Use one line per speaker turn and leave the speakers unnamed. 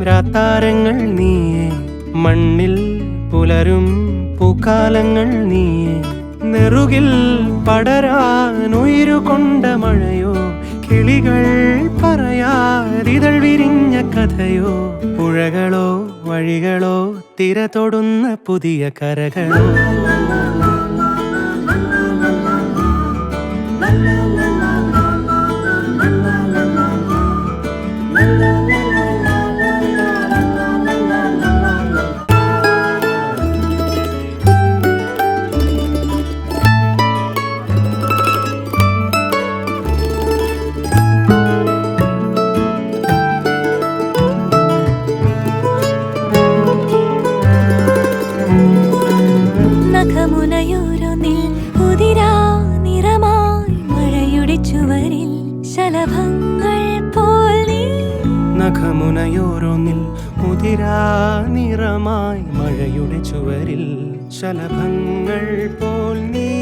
രാത്താരങ്ങൾ നീയേ, മണ്ണിൽ പുലരും പൂക്കാലങ്ങൾ നീയേ, നെറുകിൽ പടരാനുയിരുകൊണ്ട മഴയോ, കിളികൾ പറയാരിതൾ വിരിഞ്ഞ കഥയോ, പുഴകളോ വഴികളോ തിര തൊടുന്ന പുതിയ കരകളോ.
നഖമുനയോരോന്നിൽ ഉതിരാ നിറമായി മഴയുടെ ചുവരിൽ ശലഭങ്ങൾ പോൽ നീ.
നഖമുനയോരോന്നിൽ മുതിരാ നിറമായി മഴയുടെ ചുവരിൽ ശലഭങ്ങൾ പോൽ നീ.